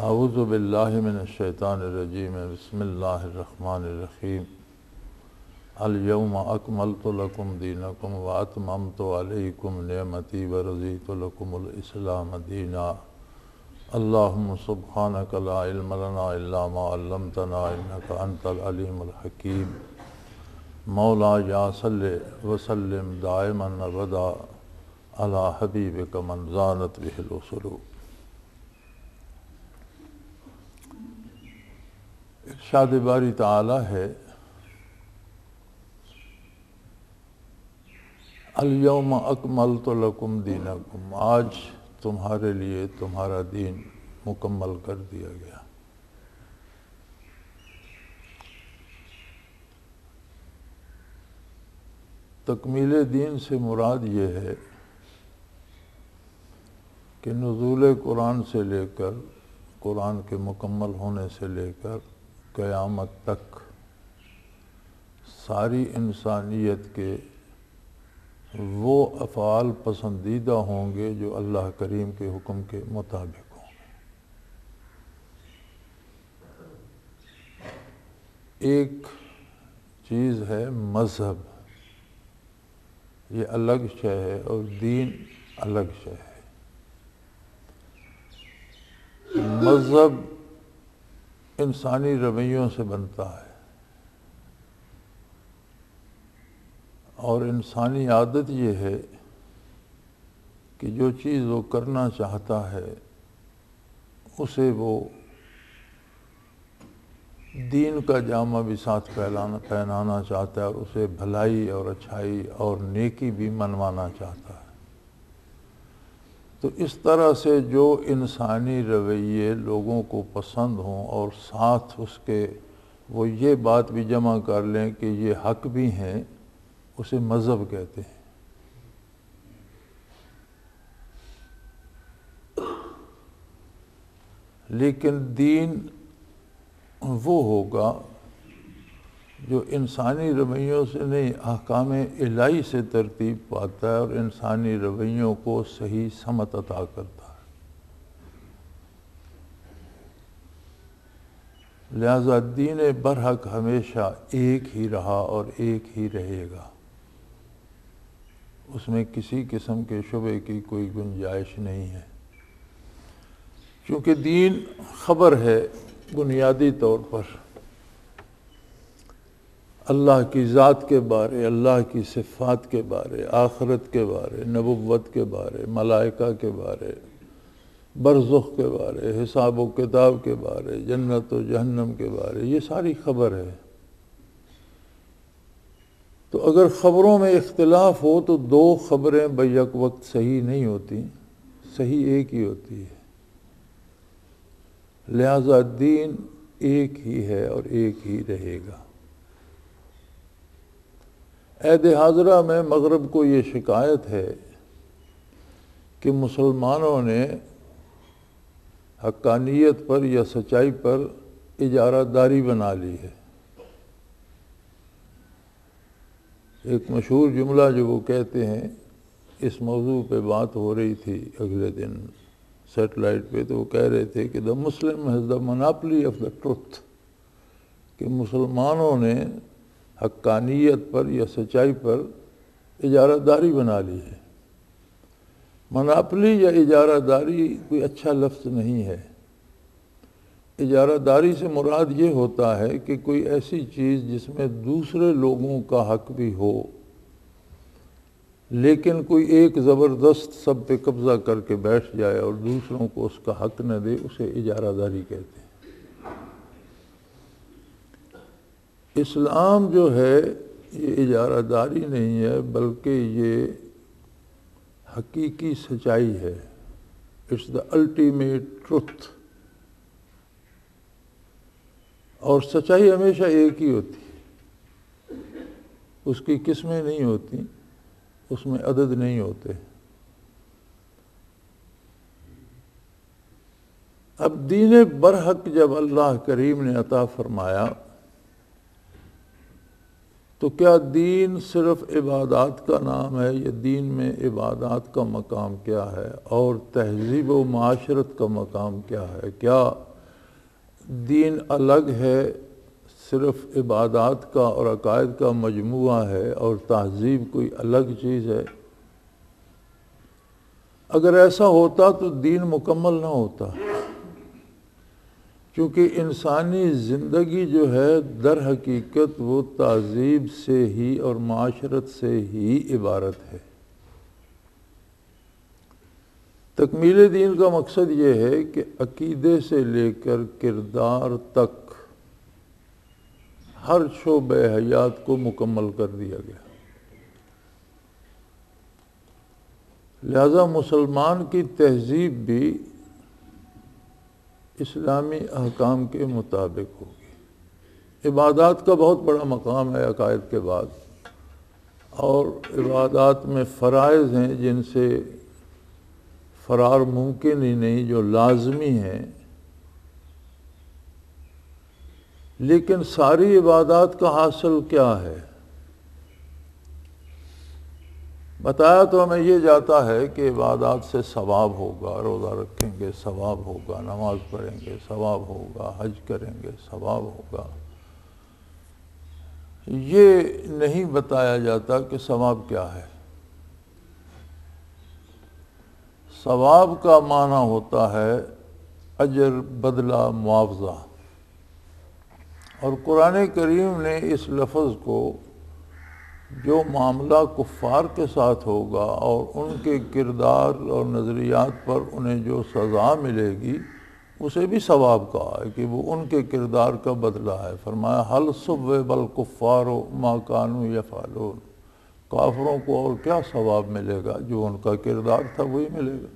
اعوذ باللہ من الشیطان الرجیم بسم اللہ الرحمن الرحیم الیوم اکملت لکم دینکم واتممت علیکم نعمتی ورضیت لکم الاسلام دینا اللہم سبحانک لا علم لنا الا ما علمتنا انک انت العلیم الحکیم مولا یا صلی وسلم دائما ابدا علی حبیبک من زانت بہ الرسل۔ ارشاد باری تعالی ہے الیوم اکملت لکم دینکم، آج تمہارے لیے تمہارا دین مکمل کر دیا گیا۔ تکمیل دین سے مراد یہ ہے کہ نزول قرآن سے لے کر قرآن کے مکمل ہونے سے لے کر قیامت تک ساری انسانیت کے وہ افعال پسندیدہ ہوں گے جو اللہ کریم کے حکم کے مطابق ہوں گے۔ ایک چیز ہے مذہب، یہ الگ شے ہے، اور دین الگ شے ہے۔ مذہب انسانی رویوں سے بنتا ہے، اور انسانی عادت یہ ہے کہ جو چیز وہ کرنا چاہتا ہے اسے وہ دین کا جامہ بھی ساتھ پہنانا چاہتا ہے، اور اسے بھلائی اور اچھائی اور نیکی بھی منوانا چاہتا ہے۔ تو اس طرح سے جو انسانی رویے لوگوں کو پسند ہوں اور ساتھ اس کے وہ یہ بات بھی جمع کر لیں کہ یہ حق بھی ہیں، اسے مذہب کہتے ہیں۔ لیکن دین وہ ہوگا جو انسانی رویوں سے نہیں، احکام الہی سے ترتیب پاتا ہے اور انسانی رویوں کو صحیح سمت عطا کرتا ہے۔ لہذا دین برحق ہمیشہ ایک ہی رہا اور ایک ہی رہے گا، اس میں کسی قسم کے شبہ کی کوئی گنجائش نہیں ہے، کیونکہ دین خبر ہے بنیادی طور پر اللہ کی ذات کے بارے، اللہ کی صفات کے بارے، آخرت کے بارے، نبوت کے بارے، ملائکہ کے بارے، برزخ کے بارے، حساب و کتاب کے بارے، جنت و جہنم کے بارے، یہ ساری خبر ہے۔ تو اگر خبروں میں اختلاف ہو تو دو خبریں بیک وقت صحیح نہیں ہوتی، صحیح ایک ہی ہوتی ہے۔ لہذا دین ایک ہی ہے اور ایک ہی رہے گا۔ عہد حاضرہ میں مغرب کو یہ شکایت ہے کہ مسلمانوں نے حقانیت پر یا سچائی پر اجارہ داری بنا لی ہے۔ ایک مشہور جملہ جو وہ کہتے ہیں، اس موضوع پہ بات ہو رہی تھی اگلے دن سیٹلائٹ پہ، تو وہ کہہ رہے تھے کہ the Muslim has the monopoly of the truth، کہ مسلمانوں نے حقانیت پر یا سچائی پر اجارہ داری بنا لی ہے۔ مناپلی یا اجارہ داری کوئی اچھا لفظ نہیں ہے۔ اجارہ داری سے مراد یہ ہوتا ہے کہ کوئی ایسی چیز جس میں دوسرے لوگوں کا حق بھی ہو، لیکن کوئی ایک زبردست سب پہ قبضہ کر کے بیٹھ جائے اور دوسروں کو اس کا حق نہ دے، اسے اجارہ داری کہتے ہیں۔ اسلام جو ہے یہ اجارہ داری نہیں ہے، بلکہ یہ حقیقی سچائی ہے۔ It's the ultimate truth. اور سچائی ہمیشہ ایک ہی ہوتی ہے، اس کی قسمیں نہیں ہوتی، اس میں عدد نہیں ہوتے۔ اب دین برحق جب اللہ کریم نے عطا فرمایا تو کیا دین صرف عبادات کا نام ہے، یا دین میں عبادات کا مقام کیا ہے اور تہذیب و معاشرت کا مقام کیا ہے؟ کیا دین الگ ہے، صرف عبادات کا اور عقائد کا مجموعہ ہے، اور تہذیب کوئی الگ چیز ہے، اگر ایسا ہوتا تو دین مکمل نہ ہوتا، کیونکہ انسانی زندگی جو ہے در حقیقت وہ تہذیب سے ہی اور معاشرت سے ہی عبارت ہے۔ تکمیل دین کا مقصد یہ ہے کہ عقیدے سے لے کر کردار تک ہر شعبہ حیات کو مکمل کر دیا گیا۔ لہذا مسلمان کی تہذیب بھی اسلامی احکام کے مطابق ہوگی۔ عبادات کا بہت بڑا مقام ہے عقائد کے بعد، اور عبادات میں فرائض ہیں جن سے فرار ممکن ہی نہیں، جو لازمی ہیں، لیکن ساری عبادات کا حاصل کیا ہے؟ بتایا تو ہمیں یہ جاتا ہے کہ عبادات سے ثواب ہوگا، روزہ رکھیں گے ثواب ہوگا، نماز پڑھیں گے ثواب ہوگا، حج کریں گے ثواب ہوگا۔ یہ نہیں بتایا جاتا کہ ثواب کیا ہے۔ ثواب کا معنی ہوتا ہے اجر، بدلہ، معاوضہ، اور قرآن کریم نے اس لفظ کو جو معاملہ کفار کے ساتھ ہوگا اور ان کے کردار اور نظریات پر انہیں جو سزا ملے گی اسے بھی ثواب کہا ہے کہ وہ ان کے کردار کا بدلہ ہے۔ فرمایا حل ثوب الکفار ما کانوا یفعلون، کافروں کو اور کیا ثواب ملے گا، جو ان کا کردار تھا وہی ملے گا۔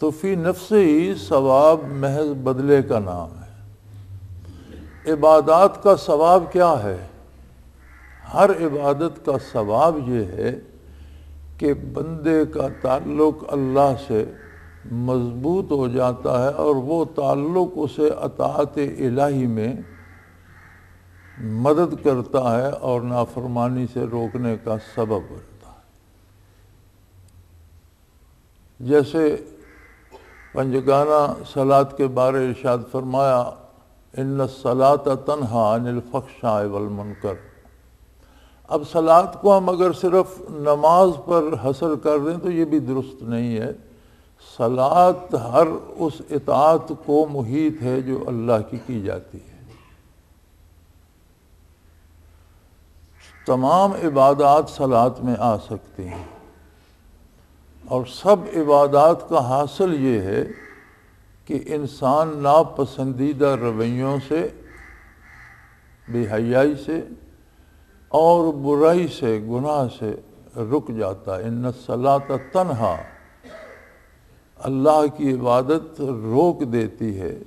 تو فی نفس ہی ثواب محض بدلے کا نام ہے۔ عبادات کا ثواب کیا ہے؟ ہر عبادت کا ثواب یہ ہے کہ بندے کا تعلق اللہ سے مضبوط ہو جاتا ہے، اور وہ تعلق اسے اطاعت الہی میں مدد کرتا ہے اور نافرمانی سے روکنے کا سبب بنتا ہے۔ جیسے پنجگانہ صلاۃ کے بارے ارشاد فرمایا ان الصلاۃ تنہی عن الفحشاء والمنکر۔ اب صلاۃ کو ہم اگر صرف نماز پر حصر کر دیں تو یہ بھی درست نہیں ہے۔ صلاۃ ہر اس اطاعت کو محیط ہے جو اللہ کی جاتی ہے۔ تمام عبادات صلاۃ میں آ سکتی ہیں، اور سب عبادات کا حاصل یہ ہے کہ انسان ناپسندیدہ رویوں سے، بے حیائی سے اور برائی سے، گناہ سے رک جاتا ہے۔ ان الصلاۃ تنہی، اللہ کی عبادت روک دیتی ہے،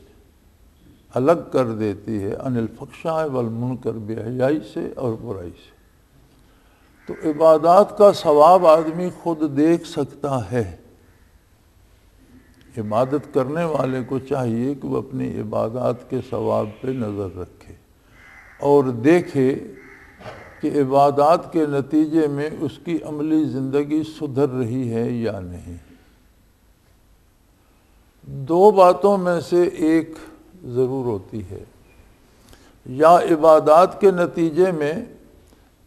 الگ کر دیتی ہے، عن الفحشاء والمنکر، بے حیائی سے اور برائی سے۔ تو عبادات کا ثواب آدمی خود دیکھ سکتا ہے۔ عبادت کرنے والے کو چاہیے کہ وہ اپنی عبادات کے ثواب پہ نظر رکھے اور دیکھے کہ عبادات کے نتیجے میں اس کی عملی زندگی سدھر رہی ہے یا نہیں۔ دو باتوں میں سے ایک ضرور ہوتی ہے، یا عبادات کے نتیجے میں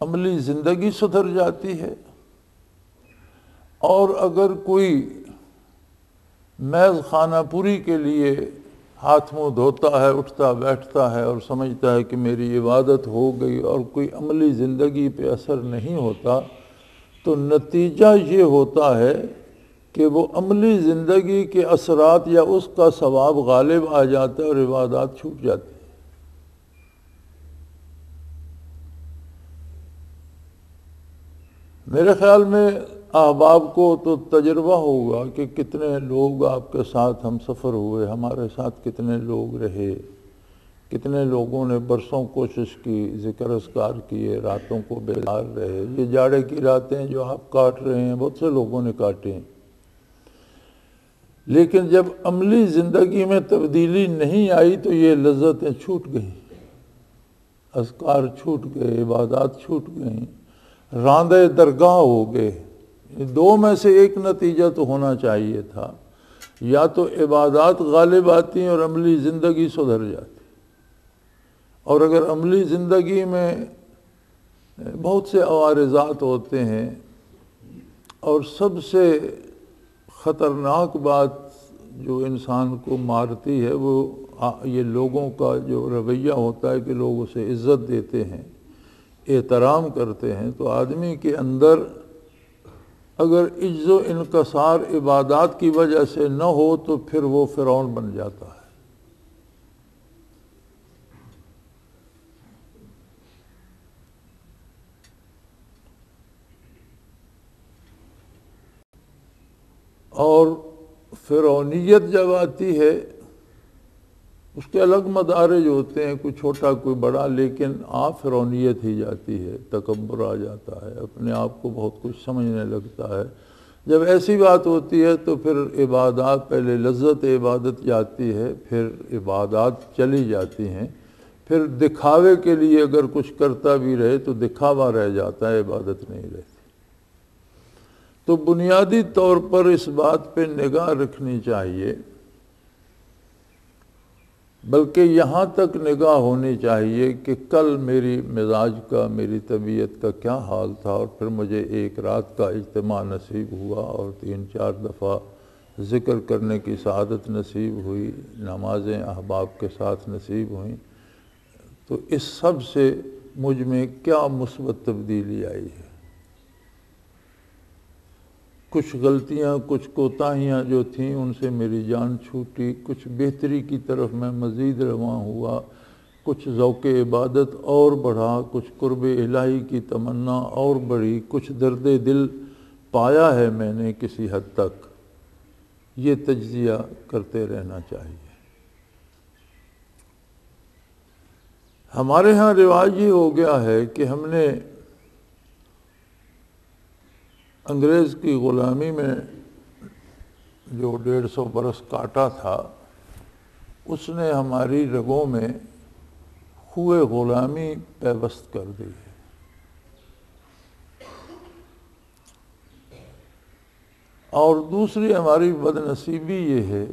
عملی زندگی سدھر جاتی ہے، اور اگر کوئی محض خانہ پوری کے لیے ہاتھ منہ دھوتا ہے، اٹھتا بیٹھتا ہے اور سمجھتا ہے کہ میری عبادت ہو گئی، اور کوئی عملی زندگی پہ اثر نہیں ہوتا، تو نتیجہ یہ ہوتا ہے کہ وہ عملی زندگی کے اثرات یا اس کا ثواب غالب آ جاتا ہے اور عبادات چھوٹ جاتی ہے۔ میرے خیال میں احباب کو تو تجربہ ہوگا کہ کتنے لوگ آپ کے ساتھ ہم سفر ہوئے، ہمارے ساتھ کتنے لوگ رہے، کتنے لوگوں نے برسوں کوشش کی، ذکر اذکار کیے، راتوں کو بیدار رہے۔ یہ جاڑے کی راتیں جو آپ کاٹ رہے ہیں بہت سے لوگوں نے کاٹے ہیں، لیکن جب عملی زندگی میں تبدیلی نہیں آئی تو یہ لذتیں چھوٹ گئیں، اذکار چھوٹ گئے، عبادات چھوٹ گئیں، راندے درگاہ ہو گئے۔ دو میں سے ایک نتیجہ تو ہونا چاہیے تھا، یا تو عبادات غالب آتی ہیں اور عملی زندگی سدھر جاتی. اور اگر عملی زندگی میں بہت سے عوارضات ہوتے ہیں اور سب سے خطرناک بات جو انسان کو مارتی ہے وہ یہ لوگوں کا جو رویہ ہوتا ہے کہ لوگ اسے عزت دیتے ہیں، احترام کرتے ہیں، تو آدمی کے اندر اگر عجز و انکسار عبادات کی وجہ سے نہ ہو تو پھر وہ فرعون بن جاتا ہے. اور فرعونیت جب آتی ہے اس کے الگ مدارج ہوتے ہیں، کوئی چھوٹا کوئی بڑا، لیکن آپ فرعونیت ہی جاتی ہے، تکبر آ جاتا ہے، اپنے آپ کو بہت کچھ سمجھنے لگتا ہے. جب ایسی بات ہوتی ہے تو پھر عبادات، پہلے لذت عبادت جاتی ہے، پھر عبادات چلی جاتی ہیں، پھر دکھاوے کے لیے اگر کچھ کرتا بھی رہے تو دکھاوا رہ جاتا ہے، عبادت نہیں رہتی. تو بنیادی طور پر اس بات پہ نگاہ رکھنی چاہیے، بلکہ یہاں تک نگاہ ہونی چاہیے کہ کل میری مزاج کا، میری طبیعت کا کیا حال تھا، اور پھر مجھے ایک رات کا اجتماع نصیب ہوا اور 3-4 دفعہ ذکر کرنے کی سعادت نصیب ہوئی، نمازیں احباب کے ساتھ نصیب ہوئیں، تو اس سب سے مجھ میں کیا مثبت تبدیلی آئی ہے. کچھ غلطیاں، کچھ کوتاہیاں جو تھیں ان سے میری جان چھوٹی، کچھ بہتری کی طرف میں مزید رواں ہوا، کچھ ذوق عبادت اور بڑھا، کچھ قرب الہی کی تمنا اور بڑھی، کچھ درد دل پایا ہے میں نے کسی حد تک. یہ تجزیہ کرتے رہنا چاہیے. ہمارے ہاں رواج یہ ہو گیا ہے کہ ہم نے انگریز کی غلامی میں جو 150 برس کاٹا تھا، اس نے ہماری رگوں میں خوئے غلامی پیوست کر دی ہے. اور دوسری ہماری بد نصیبی یہ ہے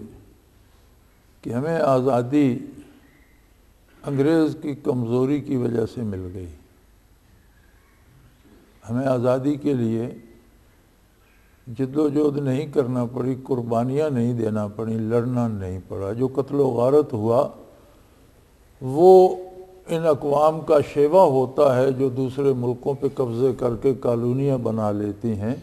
کہ ہمیں آزادی انگریز کی کمزوری کی وجہ سے مل گئی. ہمیں آزادی کے لیے جدوجہد نہیں کرنا پڑی، قربانیاں نہیں دینا پڑی، لڑنا نہیں پڑا. جو قتل و غارت ہوا وہ ان اقوام کا شیوا ہوتا ہے جو دوسرے ملکوں پہ قبضے کر کے کالونیاں بنا لیتی ہیں.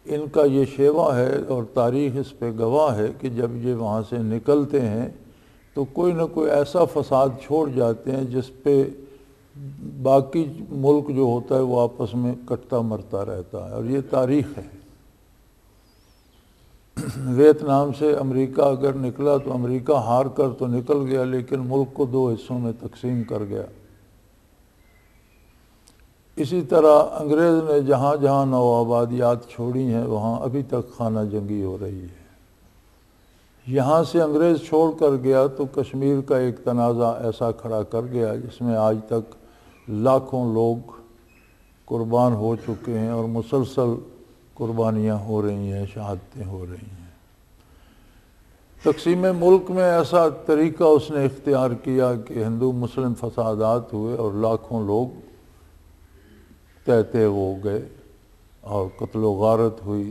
ان کا یہ شیوا ہے اور تاریخ اس پہ گواہ ہے کہ جب یہ وہاں سے نکلتے ہیں تو کوئی نہ کوئی ایسا فساد چھوڑ جاتے ہیں جس پہ باقی ملک جو ہوتا ہے وہ آپس میں کٹتا مرتا رہتا ہے. اور یہ تاریخ ہے. ویتنام سے امریکہ اگر نکلا تو امریکہ ہار کر تو نکل گیا، لیکن ملک کو 2 حصوں میں تقسیم کر گیا. اسی طرح انگریز نے جہاں جہاں نوآبادیات چھوڑی ہیں وہاں ابھی تک خانہ جنگی ہو رہی ہے. یہاں سے انگریز چھوڑ کر گیا تو کشمیر کا ایک تنازع ایسا کھڑا کر گیا جس میں آج تک لاکھوں لوگ قربان ہو چکے ہیں اور مسلسل قربانیاں ہو رہی ہیں، شہادتیں ہو رہی ہیں. تقسیم ملک میں ایسا طریقہ اس نے اختیار کیا کہ ہندو مسلم فسادات ہوئے اور لاکھوں لوگ تہتے ہو گئے اور قتل و غارت ہوئی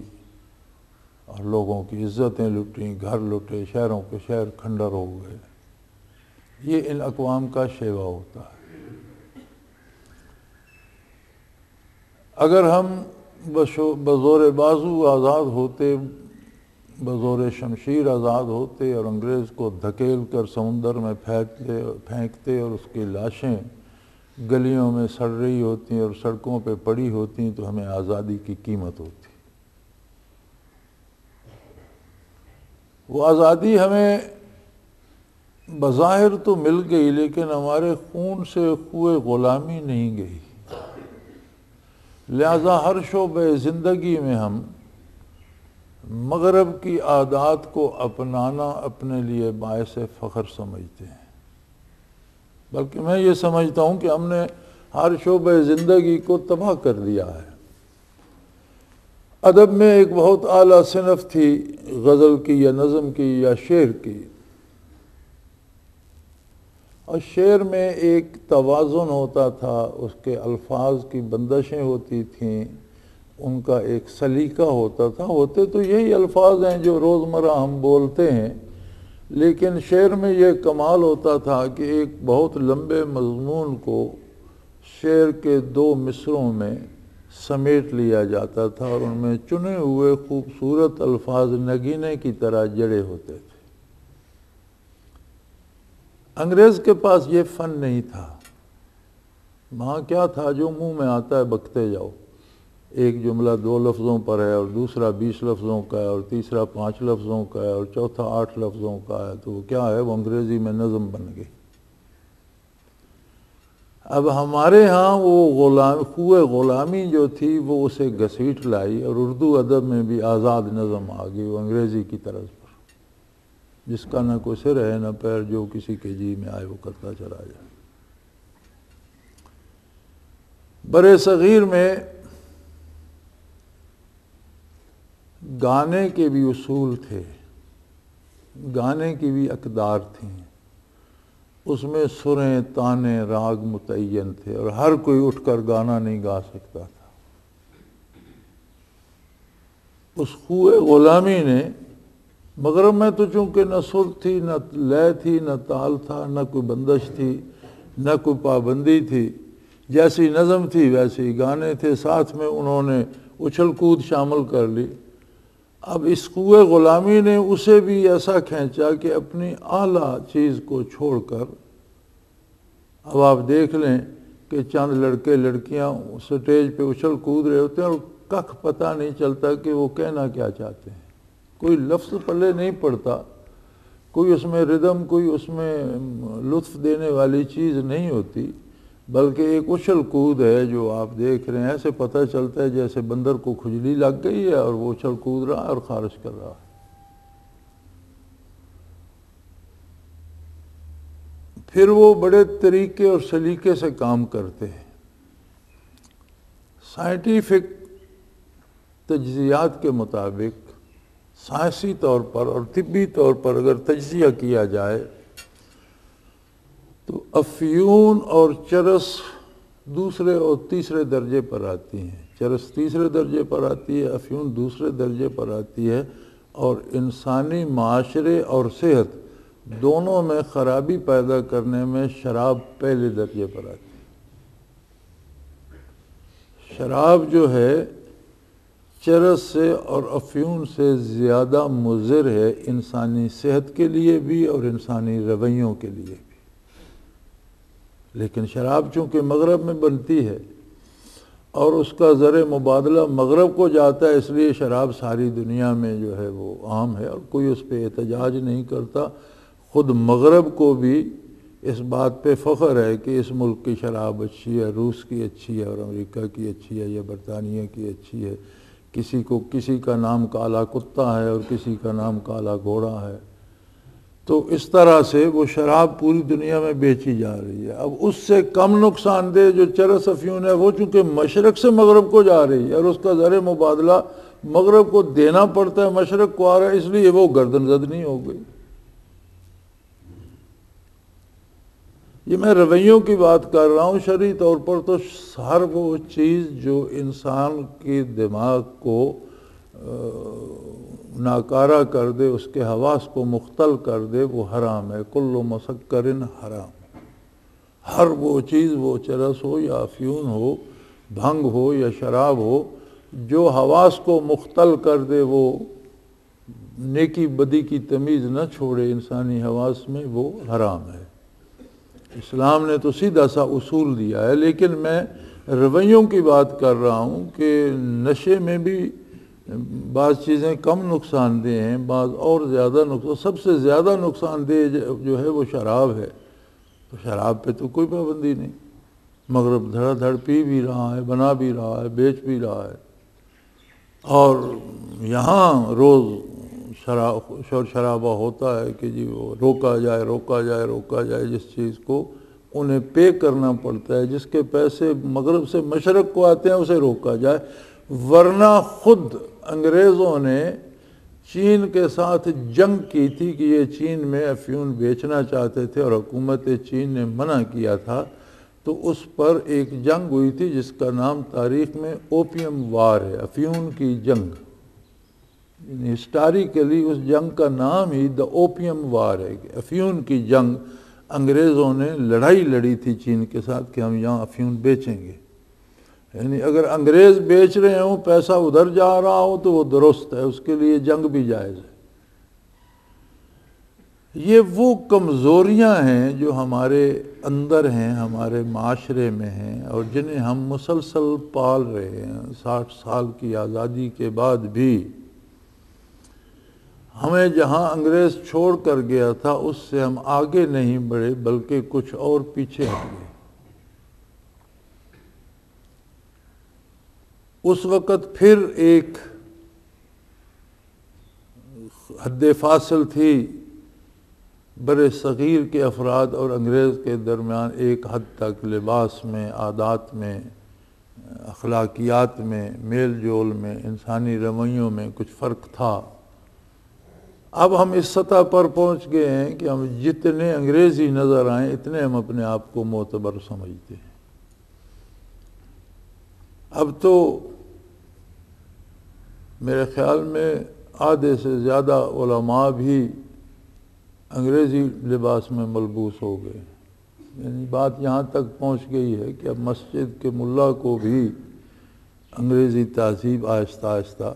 اور لوگوں کی عزتیں لٹیں، گھر لٹے، شہروں کے شہر کھنڈر ہو گئے. یہ ان اقوام کا شیوا ہوتا ہے. اگر ہم بزور بازو آزاد ہوتے، بزور شمشیر آزاد ہوتے اور انگریز کو دھکیل کر سمندر میں پھینکتے اور اس کی لاشیں گلیوں میں سڑ رہی ہوتی اور سڑکوں پہ پڑی ہوتی تو ہمیں آزادی کی قیمت ہوتی. وہ آزادی ہمیں بظاہر تو مل گئی لیکن ہمارے خون سے خوئے غلامی نہیں گئی. لہذا ہر شعبہ زندگی میں ہم مغرب کی عادات کو اپنانا اپنے لیے باعث فخر سمجھتے ہیں. بلکہ میں یہ سمجھتا ہوں کہ ہم نے ہر شعبہ زندگی کو تباہ کر دیا ہے. ادب میں ایک بہت اعلیٰ صنف تھی غزل کی یا نظم کی یا شعر کی، اور شعر میں ایک توازن ہوتا تھا، اس کے الفاظ کی بندشیں ہوتی تھیں، ان کا ایک سلیقہ ہوتا تھا۔ ہوتے تو یہی الفاظ ہیں جو روزمرہ ہم بولتے ہیں، لیکن شعر میں یہ کمال ہوتا تھا کہ ایک بہت لمبے مضمون کو شعر کے 2 مصرعوں میں سمیٹ لیا جاتا تھا، اور ان میں چنے ہوئے خوبصورت الفاظ نگینے کی طرح جڑے ہوتے تھے۔ انگریز کے پاس یہ فن نہیں تھا۔ وہاں کیا تھا؟ جو منہ میں آتا ہے بکتے جاؤ، ایک جملہ 2 لفظوں پر ہے، اور دوسرا 20 لفظوں کا ہے، اور تیسرا 5 لفظوں کا ہے، اور چوتھا 8 لفظوں کا ہے، تو وہ کیا ہے؟ وہ انگریزی میں نظم بن گئی۔ اب ہمارے ہاں وہ خوئے غلامی جو تھی وہ اسے گھسیٹ لائی، اور اردو ادب میں بھی آزاد نظم آ گئی، وہ انگریزی کی طرز پر، جس کا نہ کوئی سر ہے نہ پیر، جو کسی کے جی میں آئے وہ کرتا چلا جائے۔ برِ صغیر میں گانے کے بھی اصول تھے، گانے کی بھی اقدار تھیں، اس میں سریں، تانے، راگ متعین تھے، اور ہر کوئی اٹھ کر گانا نہیں گا سکتا تھا۔ اس خوئے غلامی نے مغرب میں تو چونکہ نہ سر تھی، نہ لے تھی، نہ تال تھا، نہ کوئی بندش تھی، نہ کوئی پابندی تھی، جیسی نظم تھی ویسے ہی گانے تھے، ساتھ میں انہوں نے اچھل کود شامل کر لی۔ اب اس خوئے غلامی نے اسے بھی ایسا کھینچا کہ اپنی اعلیٰ چیز کو چھوڑ کر، اب آپ دیکھ لیں کہ چند لڑکے لڑکیاں سٹیج پہ اچھل کود رہے ہوتے ہیں اور ککھ پتہ نہیں چلتا کہ وہ کہنا کیا چاہتے ہیں، کوئی لفظ پلے نہیں پڑتا، کوئی اس میں ردم، کوئی اس میں لطف دینے والی چیز نہیں ہوتی، بلکہ ایک اچھل کود ہے جو آپ دیکھ رہے ہیں، ایسے پتہ چلتا ہے جیسے بندر کو کھجلی لگ گئی ہے اور وہ اچھل کود رہا ہے اور خارش کر رہا ہے۔ پھر وہ بڑے طریقے اور سلیقے سے کام کرتے ہیں۔ سائنٹیفک تجزیات کے مطابق، سائنسی طور پر اور طبی طور پر اگر تجزیہ کیا جائے تو افیون اور چرس دوسرے اور تیسرے درجے پر آتی ہیں، چرس تیسرے درجے پر آتی ہے، افیون دوسرے درجے پر آتی ہے، اور انسانی معاشرے اور صحت دونوں میں خرابی پیدا کرنے میں شراب پہلے درجے پر آتی ہے۔ شراب جو ہے چرس سے اور افیون سے زیادہ مضر ہے انسانی صحت کے لیے بھی اور انسانی رویوں کے لیے بھی، لیکن شراب چونکہ مغرب میں بنتی ہے اور اس کا زر مبادلہ مغرب کو جاتا ہے، اس لیے شراب ساری دنیا میں جو ہے وہ عام ہے اور کوئی اس پہ احتجاج نہیں کرتا۔ خود مغرب کو بھی اس بات پہ فخر ہے کہ اس ملک کی شراب اچھی ہے، روس کی اچھی ہے، اور امریکہ کی اچھی ہے، یا برطانیہ کی اچھی ہے۔ کسی کا نام کالا کتا ہے اور کسی کا نام کالا گھوڑا ہے، تو اس طرح سے وہ شراب پوری دنیا میں بیچی جا رہی ہے۔ اب اس سے کم نقصان دہ جو چرس افیون ہے وہ چونکہ مشرق سے مغرب کو جا رہی ہے اور اس کا زر مبادلہ مغرب کو دینا پڑتا ہے، مشرق کو آ رہا ہے، اس لیے وہ گردن زد نہیں ہو گئی۔ یہ میں رویوں کی بات کر رہا ہوں، شرعی طور پر تو ہر وہ چیز جو انسان کے دماغ کو ناکارہ کر دے، اس کے حواس کو مختل کر دے، وہ حرام ہے۔ کل مسکر حرام، ہر وہ چیز، وہ چرس ہو یا افیون ہو، بھنگ ہو یا شراب ہو، جو حواس کو مختل کر دے، وہ نیکی بدی کی تمیز نہ چھوڑے انسانی حواس میں، وہ حرام ہے۔ اسلام نے تو سیدھا سا اصول دیا ہے، لیکن میں رویوں کی بات کر رہا ہوں کہ نشے میں بھی بعض چیزیں کم نقصان دہ ہیں، بعض اور زیادہ نقصان، سب سے زیادہ نقصان دہ جو ہے وہ شراب ہے۔ تو شراب پہ تو کوئی پابندی نہیں، مغرب دھڑا دھڑ پی بھی رہا ہے، بنا بھی رہا ہے، بیچ بھی رہا ہے، اور یہاں روز شور شرابہ ہوتا ہے کہ جی وہ روکا جائے روکا جائے روکا جائے، جس چیز کو انہیں پے کرنا پڑتا ہے، جس کے پیسے مغرب سے مشرق کو آتے ہیں، اسے روکا جائے، ورنہ خود انگریزوں نے چین کے ساتھ جنگ کی تھی کہ یہ چین میں افیون بیچنا چاہتے تھے اور حکومت چین نے منع کیا تھا، تو اس پر ایک جنگ ہوئی تھی جس کا نام تاریخ میں اوپیم وار ہے، افیون کی جنگ۔ ہسٹوریکلی اس جنگ کا نام ہی دا اوپیم وار ہے کہ افیون کی جنگ انگریزوں نے لڑائی لڑی تھی چین کے ساتھ کہ ہم یہاں افیون بیچیں گے۔ یعنی اگر انگریز بیچ رہے ہوں، پیسہ ادھر جا رہا ہو تو وہ درست ہے، اس کے لیے جنگ بھی جائز ہے۔ یہ وہ کمزوریاں ہیں جو ہمارے اندر ہیں، ہمارے معاشرے میں ہیں، اور جنہیں ہم مسلسل پال رہے ہیں۔ 60 سال کی آزادی کے بعد بھی ہمیں جہاں انگریز چھوڑ کر گیا تھا اس سے ہم آگے نہیں بڑھے بلکہ کچھ اور پیچھے ہٹ گئے۔ اس وقت پھر ایک حد فاصل تھی بر صغیر کے افراد اور انگریز کے درمیان، ایک حد تک لباس میں، عادات میں، اخلاقیات میں، میل جول میں، انسانی رویوں میں کچھ فرق تھا۔ اب ہم اس سطح پر پہنچ گئے ہیں کہ ہم جتنے انگریزی نظر آئیں اتنے ہم اپنے آپ کو معتبر سمجھتے ہیں۔ اب تو میرے خیال میں آدھے سے زیادہ علماء بھی انگریزی لباس میں ملبوس ہو گئے، یعنی بات یہاں تک پہنچ گئی ہے کہ اب مسجد کے ملا کو بھی انگریزی تہذیب آہستہ آہستہ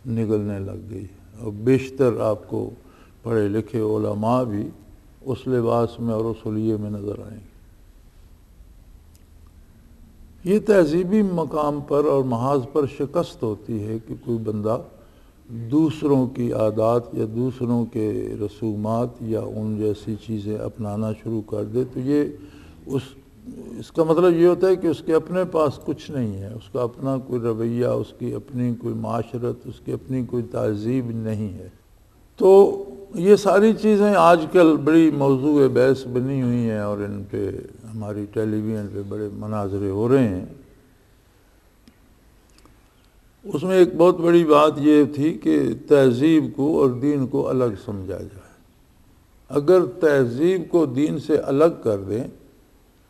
نگلنے لگ گئی ہے، اور بیشتر آپ کو پڑھے لکھے علماء بھی اس لباس میں اور اس حلیے میں نظر آئیں گے۔ یہ تہذیبی مقام پر اور محاذ پر شکست ہوتی ہے کہ کوئی بندہ دوسروں کی عادات یا دوسروں کے رسومات یا ان جیسی چیزیں اپنانا شروع کر دے، تو یہ اس کا مطلب یہ ہوتا ہے کہ اس کے اپنے پاس کچھ نہیں ہے، اس کا اپنا کوئی رویہ، اس کی اپنی کوئی معاشرت، اس کی اپنی کوئی تہذیب نہیں ہے۔ تو یہ ساری چیزیں آج کل بڑی موضوع بحث بنی ہوئی ہیں اور ان پہ ہماری ٹیلی ویژن پہ بڑے مناظرے ہو رہے ہیں۔ اس میں ایک بہت بڑی بات یہ تھی کہ تہذیب کو اور دین کو الگ سمجھا جائے۔ اگر تہذیب کو دین سے الگ کر دیں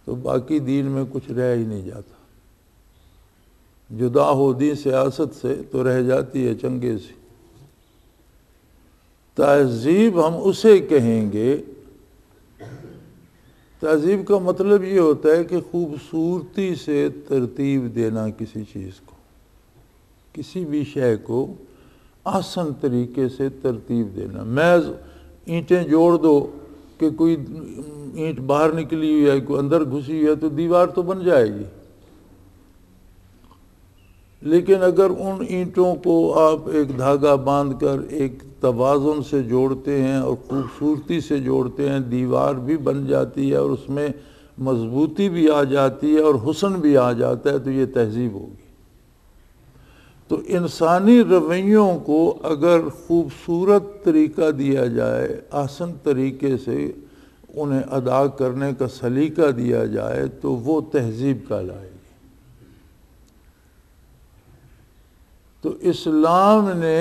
تو باقی دین میں کچھ رہ ہی نہیں جاتا۔ جدا ہو دین سیاست سے تو رہ جاتی ہے چنگے سی۔ تہذیب ہم اسے کہیں گے، تہذیب کا مطلب یہ ہوتا ہے کہ خوبصورتی سے ترتیب دینا کسی چیز کو، کسی بھی شے کو آسن طریقے سے ترتیب دینا۔ محض اینٹیں جوڑ دو کہ کوئی اینٹ باہر نکلی ہوئی ہے، کوئی اندر گھسی ہوئی ہے تو دیوار تو بن جائے گی، لیکن اگر ان اینٹوں کو آپ ایک دھاگا باندھ کر ایک توازن سے جوڑتے ہیں اور خوبصورتی سے جوڑتے ہیں، دیوار بھی بن جاتی ہے اور اس میں مضبوطی بھی آ جاتی ہے اور حسن بھی آ جاتا ہے، تو یہ تہذیب ہوگی۔ تو انسانی رویوں کو اگر خوبصورت طریقہ دیا جائے، آسن طریقے سے انہیں ادا کرنے کا سلیقہ دیا جائے تو وہ تہذیب کہلائے گی۔ تو اسلام نے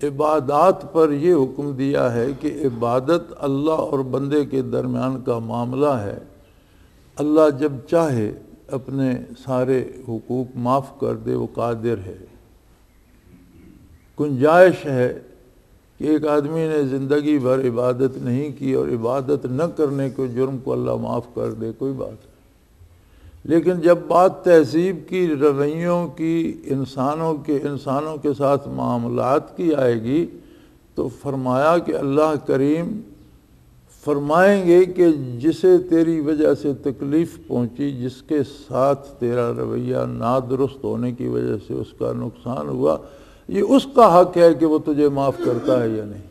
عبادات پر یہ حکم دیا ہے کہ عبادت اللہ اور بندے کے درمیان کا معاملہ ہے۔ اللہ جب چاہے اپنے سارے حقوق معاف کر دے، وہ قادر ہے۔ گنجائش ہے کہ ایک آدمی نے زندگی بھر عبادت نہیں کی اور عبادت نہ کرنے کے جرم کو اللہ معاف کر دے، کوئی بات نہیں۔ لیکن جب بات تہذیب کی، رویوں کی، انسانوں کے ساتھ معاملات کی آئے گی تو فرمایا کہ اللہ کریم فرمائیں گے کہ جسے تیری وجہ سے تکلیف پہنچی، جس کے ساتھ تیرا رویہ نادرست ہونے کی وجہ سے اس کا نقصان ہوا، یہ اس کا حق ہے کہ وہ تجھے معاف کرتا ہے یا نہیں۔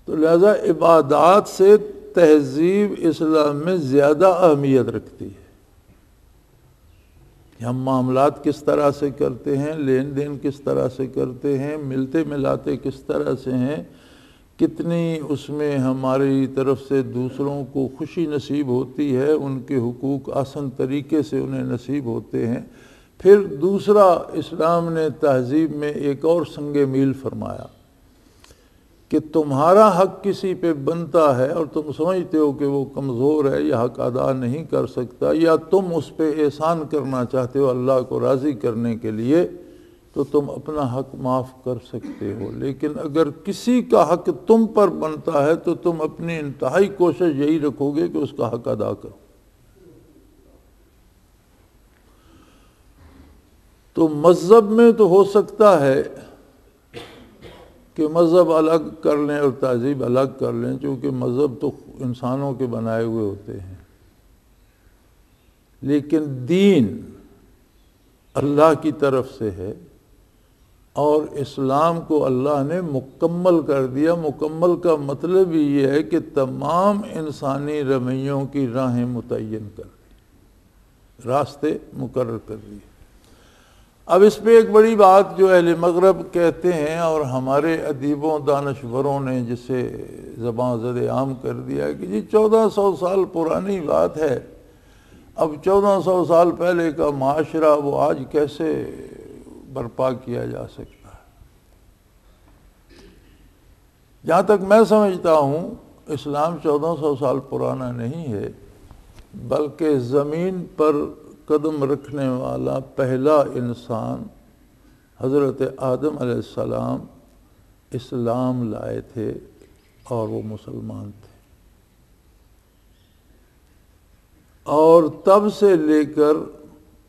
تو لہذا عبادات سے تہذیب اسلام میں زیادہ اہمیت رکھتی ہے کہ ہم معاملات کس طرح سے کرتے ہیں، لین دین کس طرح سے کرتے ہیں، ملتے ملاتے کس طرح سے ہیں، کتنی اس میں ہماری طرف سے دوسروں کو خوشی نصیب ہوتی ہے، ان کے حقوق آسان طریقے سے انہیں نصیب ہوتے ہیں۔ پھر دوسرا، اسلام نے تہذیب میں ایک اور سنگ میل فرمایا کہ تمہارا حق کسی پہ بنتا ہے اور تم سمجھتے ہو کہ وہ کمزور ہے یا حق ادا نہیں کر سکتا، یا تم اس پہ احسان کرنا چاہتے ہو اللہ کو راضی کرنے کے لیے، تو تم اپنا حق معاف کر سکتے ہو۔ لیکن اگر کسی کا حق تم پر بنتا ہے تو تم اپنی انتہائی کوشش یہی رکھو گے کہ اس کا حق ادا کرو۔ تو مذہب میں تو ہو سکتا ہے کہ مذہب الگ کر لیں اور تہذیب الگ کر لیں، چونکہ مذہب تو انسانوں کے بنائے ہوئے ہوتے ہیں، لیکن دین اللہ کی طرف سے ہے، اور اسلام کو اللہ نے مکمل کر دیا۔ مکمل کا مطلب ہی یہ ہے کہ تمام انسانی رویوں کی راہیں متعین کر دی، راستے مقرر کر دیے۔ اب اس پہ ایک بڑی بات جو اہل مغرب کہتے ہیں اور ہمارے ادیبوں دانشوروں نے جسے زبان زد عام کر دیا کہ جی 1400 سال پرانی بات ہے، اب 1400 سال پہلے کا معاشرہ وہ آج کیسے برپا کیا جا سکتا ہے۔ جہاں تک میں سمجھتا ہوں اسلام 1400 سال پرانا نہیں ہے، بلکہ زمین پر قدم رکھنے والا پہلا انسان حضرت آدم علیہ السلام اسلام لائے تھے اور وہ مسلمان تھے، اور تب سے لے کر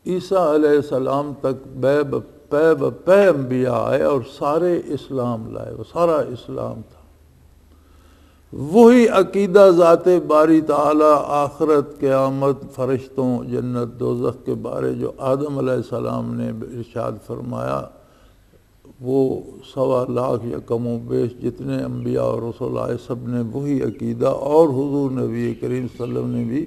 عیسیٰ علیہ السلام تک پے انبیاء آئے اور سارے اسلام لائے، وہ سارا اسلام تھا۔ وہی عقیدہ ذات باری تعالی، آخرت، قیامت، فرشتوں، جنت، دوزخ کے بارے جو آدم علیہ السلام نے ارشاد فرمایا، وہ 1.25 لاکھ یا کم و بیش جتنے انبیاء اور رسول آئے سب نے وہی عقیدہ، اور حضور نبی کریم صلی اللہ علیہ وسلم نے بھی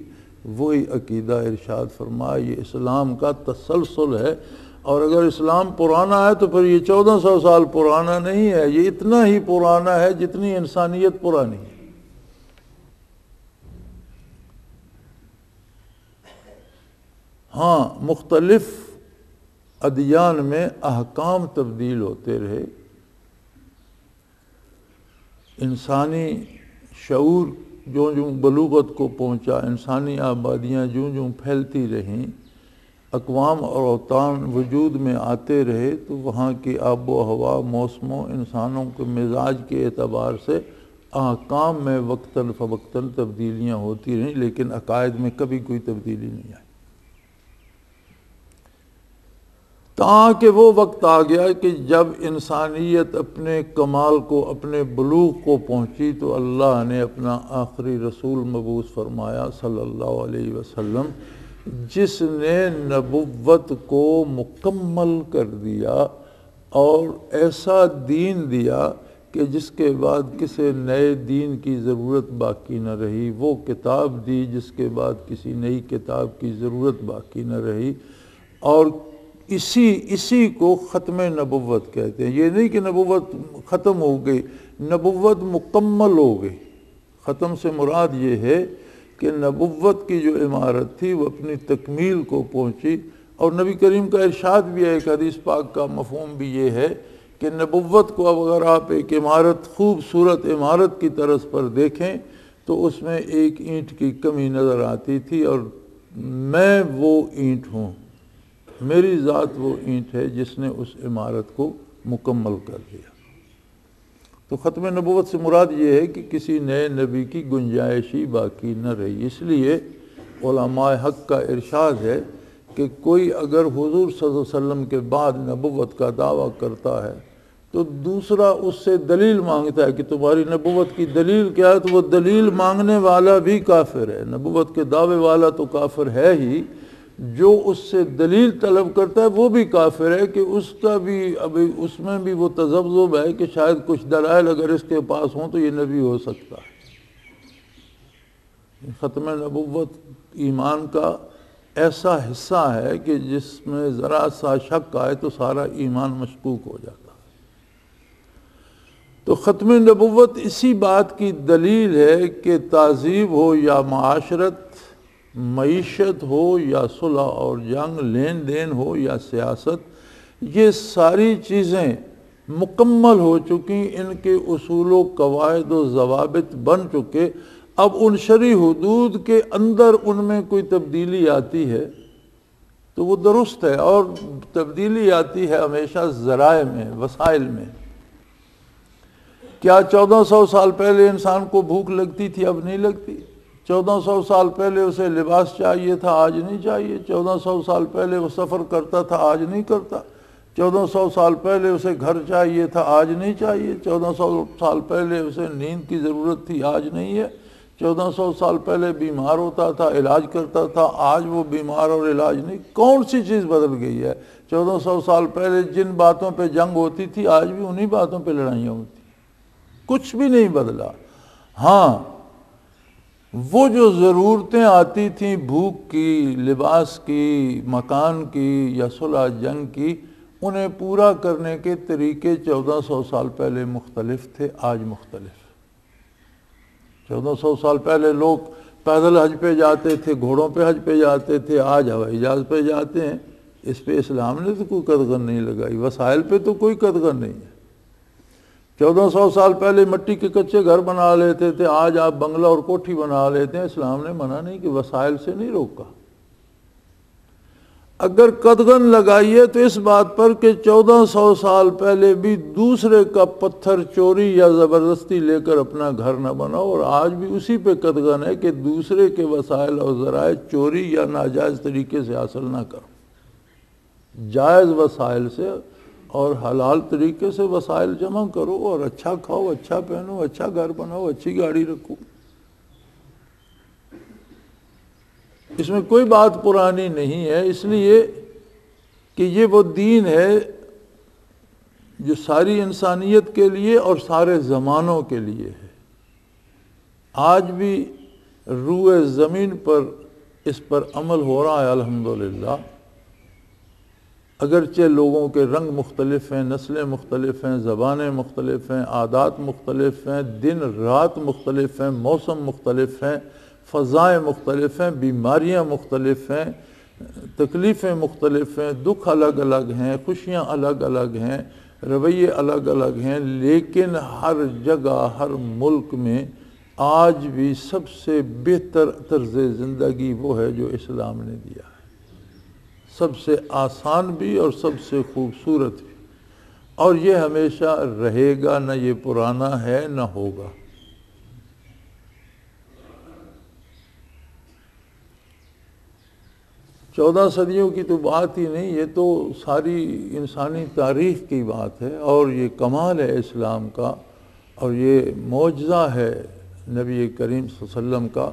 وہی عقیدہ ارشاد فرمایا۔ یہ اسلام کا تسلسل ہے، اور اگر اسلام پرانا ہے تو پھر یہ 1400 سال پرانا نہیں ہے، یہ اتنا ہی پرانا ہے جتنی انسانیت پرانی ہے۔ ہاں، مختلف ادیان میں احکام تبدیل ہوتے رہے، انسانی شعور جو بلوغت کو پہنچا، انسانی آبادیاں جو پھیلتی رہیں، اقوام اور اوطان وجود میں آتے رہے، تو وہاں کی آب و ہوا، موسموں، انسانوں کے مزاج کے اعتبار سے احکام میں وقتاً فوقتاً تبدیلیاں ہوتی رہیں، لیکن عقائد میں کبھی کوئی تبدیلی نہیں آئی، تاکہ وہ وقت آ گیا کہ جب انسانیت اپنے کمال کو، اپنے بلوغ کو پہنچی، تو اللہ نے اپنا آخری رسول مبعوث فرمایا صلی اللہ علیہ وسلم، جس نے نبوت کو مکمل کر دیا اور ایسا دین دیا کہ جس کے بعد کسی نئے دین کی ضرورت باقی نہ رہی، وہ کتاب دی جس کے بعد کسی نئی کتاب کی ضرورت باقی نہ رہی، اور اسی کو ختم نبوت کہتے ہیں۔ یہ نہیں کہ نبوت ختم ہو گئی، نبوت مکمل ہو گئی۔ ختم سے مراد یہ ہے کہ نبوت کی جو عمارت تھی وہ اپنی تکمیل کو پہنچی، اور نبی کریم کا ارشاد بھی ہے، ایک حدیث پاک کا مفہوم بھی یہ ہے کہ نبوت کو اب اگر آپ ایک عمارت، خوبصورت عمارت کی طرز پر دیکھیں تو اس میں ایک اینٹ کی کمی نظر آتی تھی، اور میں وہ اینٹ ہوں، میری ذات وہ اینٹ ہے جس نے اس عمارت کو مکمل کر دیا۔ تو ختم نبوت سے مراد یہ ہے کہ کسی نئے نبی کی گنجائش ہی باقی نہ رہی۔ اس لیے علماء حق کا ارشاد ہے کہ کوئی اگر حضور صلی اللہ علیہ وسلم کے بعد نبوت کا دعویٰ کرتا ہے تو دوسرا اس سے دلیل مانگتا ہے کہ تمہاری نبوت کی دلیل کیا ہے، تو وہ دلیل مانگنے والا بھی کافر ہے۔ نبوت کے دعوے والا تو کافر ہے ہی، جو اس سے دلیل طلب کرتا ہے وہ بھی کافر ہے، کہ اس کا بھی ابھی اس میں بھی وہ تذبذب ہے کہ شاید کچھ دلائل اگر اس کے پاس ہوں تو یہ نبی ہو سکتا ہے۔ ختم نبوت ایمان کا ایسا حصہ ہے کہ جس میں ذرا سا شک آئے تو سارا ایمان مشکوک ہو جاتا ہے۔ تو ختم نبوت اسی بات کی دلیل ہے کہ تہذیب ہو یا معاشرت، معیشت ہو یا صلح اور جنگ، لین دین ہو یا سیاست، یہ ساری چیزیں مکمل ہو چکی، ان کے اصول و قواعد و ضوابط بن چکے۔ اب ان شرعی حدود کے اندر ان میں کوئی تبدیلی آتی ہے تو وہ درست ہے، اور تبدیلی آتی ہے ہمیشہ ذرائع میں، وسائل میں۔ کیا 1400 سال پہلے انسان کو بھوک لگتی تھی؟ اب نہیں لگتی۔ 1400 سال پہلے اسے لباس چاہیے تھا، آج نہیں چاہیے۔ 1400 سال پہلے وہ سفر کرتا تھا، آج نہیں کرتا۔ 1400 سال پہلے اسے گھر چاہیے تھا، آج نہیں چاہیے۔ 1400 سال پہلے اسے نیند کی ضرورت تھی، آج نہیں ہے۔ 1400 سال پہلے بیمار ہوتا تھا، علاج کرتا تھا، آج وہ بیمار اور علاج نہیں۔ کون سی چیز بدل گئی ہے؟ 1400 سال پہلے جن باتوں پہ جنگ ہوتی تھی، آج بھی انہی باتوں پہ لڑائیاں ہوتی، کچھ بھی نہیں بدلا۔ ہاں، وہ جو ضرورتیں آتی تھیں بھوک کی، لباس کی، مکان کی یا صلح جنگ کی، انہیں پورا کرنے کے طریقے 1400 سال پہلے مختلف تھے، آج مختلف۔ 1400 سال پہلے لوگ پیدل حج پہ جاتے تھے، گھوڑوں پہ حج پہ جاتے تھے، آج ہوائی جہاز پہ جاتے ہیں۔ اس پہ اسلام نے تو کوئی قدغن نہیں لگائی، وسائل پہ تو کوئی قدغن نہیں ہے۔ 1400 سال پہلے مٹی کے کچے گھر بنا لیتے تھے، آج آپ بنگلہ اور کوٹھی بنا لیتے ہیں۔ اسلام نے منع نہیں کہ وسائل سے نہیں روکا۔ اگر قدغن لگائیے تو اس بات پر کہ 1400 سال پہلے بھی دوسرے کا پتھر چوری یا زبردستی لے کر اپنا گھر نہ بناؤ، اور آج بھی اسی پہ قدغن ہے کہ دوسرے کے وسائل اور ذرائع چوری یا ناجائز طریقے سے حاصل نہ کرو۔ جائز وسائل سے اور حلال طریقے سے وسائل جمع کرو، اور اچھا کھاؤ، اچھا پہنو، اچھا گھر بناؤ، اچھی گاڑی رکھو۔ اس میں کوئی بات پرانی نہیں ہے، اس لیے کہ یہ وہ دین ہے جو ساری انسانیت کے لیے اور سارے زمانوں کے لیے ہے۔ آج بھی روئے زمین پر اس پر عمل ہو رہا ہے الحمدللہ، اگرچہ لوگوں کے رنگ مختلف ہیں، نسلیں مختلف ہیں، زبانیں مختلف ہیں، عادات مختلف ہیں، دن رات مختلف ہیں، موسم مختلف ہیں، فضائیں مختلف ہیں، بیماریاں مختلف ہیں، تکلیفیں مختلف ہیں، دکھ الگ الگ ہیں، خوشیاں الگ الگ ہیں، رویے الگ الگ ہیں، لیکن ہر جگہ، ہر ملک میں آج بھی سب سے بہتر طرز زندگی وہ ہے جو اسلام نے دیا ہے، سب سے آسان بھی اور سب سے خوبصورت بھی، اور یہ ہمیشہ رہے گا، نہ یہ پرانا ہے نہ ہوگا۔ چودہ صدیوں کی تو بات ہی نہیں، یہ تو ساری انسانی تاریخ کی بات ہے، اور یہ کمال ہے اسلام کا، اور یہ معجزہ ہے نبی کریم صلی اللہ علیہ وسلم کا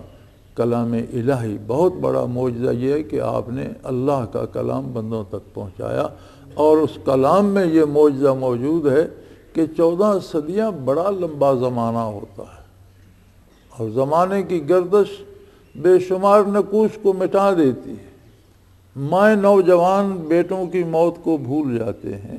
کلام الہی۔ بہت بڑا معجزہ یہ ہے کہ آپ نے اللہ کا کلام بندوں تک پہنچایا، اور اس کلام میں یہ معجزہ موجود ہے کہ 14 صدیاں بڑا لمبا زمانہ ہوتا ہے، اور زمانے کی گردش بے شمار نقوش کو مٹا دیتی ہے۔ مائیں نوجوان بیٹوں کی موت کو بھول جاتے ہیں،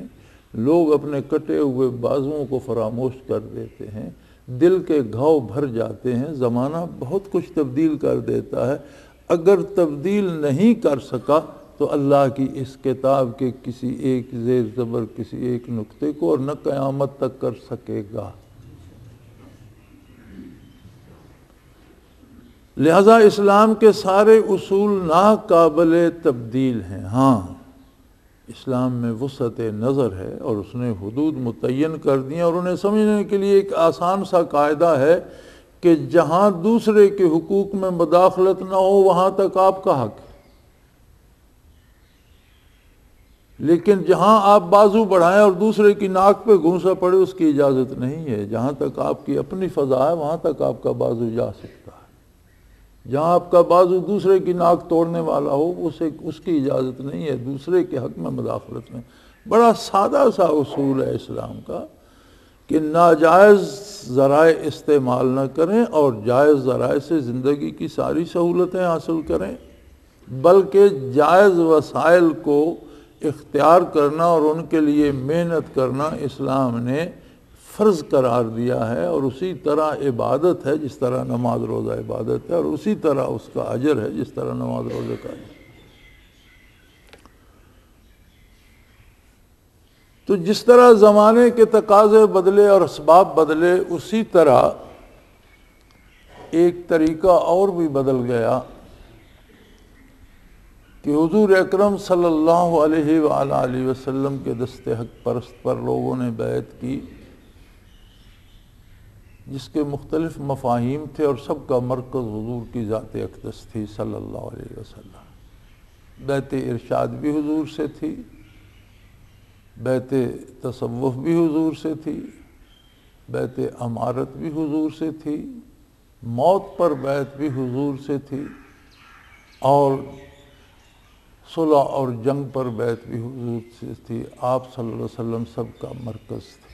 لوگ اپنے کٹے ہوئے بازوؤں کو فراموش کر دیتے ہیں، دل کے گھاؤ بھر جاتے ہیں۔ زمانہ بہت کچھ تبدیل کر دیتا ہے، اگر تبدیل نہیں کر سکا تو اللہ کی اس کتاب کے کسی ایک زیر زبر کسی ایک نقطے کو، اور نہ قیامت تک کر سکے گا۔ لہذا اسلام کے سارے اصول ناقابل تبدیل ہیں۔ ہاں، اسلام میں وسعت نظر ہے، اور اس نے حدود متعین کر دی ہیں، اور انہیں سمجھنے کے لیے ایک آسان سا قاعدہ ہے کہ جہاں دوسرے کے حقوق میں مداخلت نہ ہو وہاں تک آپ کا حق ہے، لیکن جہاں آپ بازو بڑھائیں اور دوسرے کی ناک پہ گھونسا پڑے اس کی اجازت نہیں ہے۔ جہاں تک آپ کی اپنی فضا ہے وہاں تک آپ کا بازو جا سکتا ہے، جہاں آپ کا بازو دوسرے کی ناک توڑنے والا ہو اس کی اجازت نہیں ہے دوسرے کے حق میں مداخلت میں۔ بڑا سادہ سا اصول ہے اسلام کا کہ ناجائز ذرائع استعمال نہ کریں، اور جائز ذرائع سے زندگی کی ساری سہولتیں حاصل کریں، بلکہ جائز وسائل کو اختیار کرنا اور ان کے لیے محنت کرنا اسلام نے فرض قرار دیا ہے، اور اسی طرح عبادت ہے جس طرح نماز روزہ عبادت ہے، اور اسی طرح اس کا اجر ہے جس طرح نماز روزے کا اجر۔ تو جس طرح زمانے کے تقاضے بدلے اور اسباب بدلے، اسی طرح ایک طریقہ اور بھی بدل گیا کہ حضور اکرم صلی اللہ علیہ وآلہ وسلم کے دست حق پرست پر لوگوں نے بیعت کی، جس کے مختلف مفاہیم تھے، اور سب کا مرکز حضور کی ذات اقدس تھی صلی اللہ علیہ وسلم۔ بیعت ارشاد بھی حضور سے تھی، بیعت تصوف بھی حضور سے تھی، بیعت امارت بھی حضور سے تھی، موت پر بیعت بھی حضور سے تھی، اور صلح اور جنگ پر بیعت بھی حضور سے تھی۔ آپ صلی اللہ علیہ وسلم سب کا مرکز تھے۔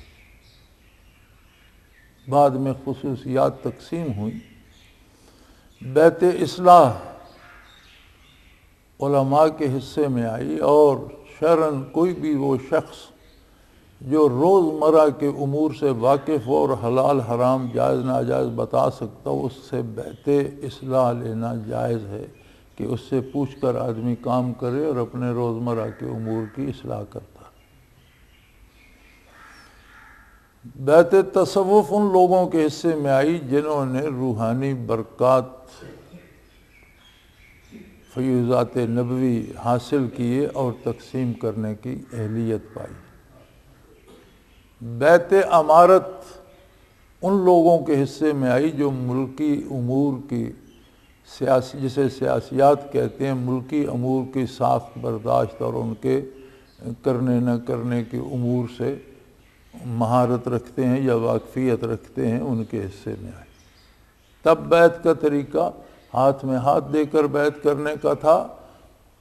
بعد میں خصوصیات تقسیم ہوئی۔ بیعت اصلاح علماء کے حصے میں آئی، اور شرعاً کوئی بھی وہ شخص جو روزمرہ کے امور سے واقف ہو اور حلال حرام جائز ناجائز بتا سکتا ہو، اس سے بیعت اصلاح لینا جائز ہے کہ اس سے پوچھ کر آدمی کام کرے اور اپنے روزمرہ کے امور کی اصلاح کرتا۔ بیعت تصوف ان لوگوں کے حصے میں آئی جنہوں نے روحانی برکات فیوضات نبوی حاصل کیے اور تقسیم کرنے کی اہلیت پائی۔ بیعت امارت ان لوگوں کے حصے میں آئی جو ملکی امور کی جسے سیاسیات کہتے ہیں، ملکی امور کی ساخت برداشت اور ان کے کرنے نہ کرنے کے امور سے مہارت رکھتے ہیں یا واقفیت رکھتے ہیں، ان کے حصے میں آئی۔ تب بیعت کا طریقہ ہاتھ میں ہاتھ دے کر بیعت کرنے کا تھا،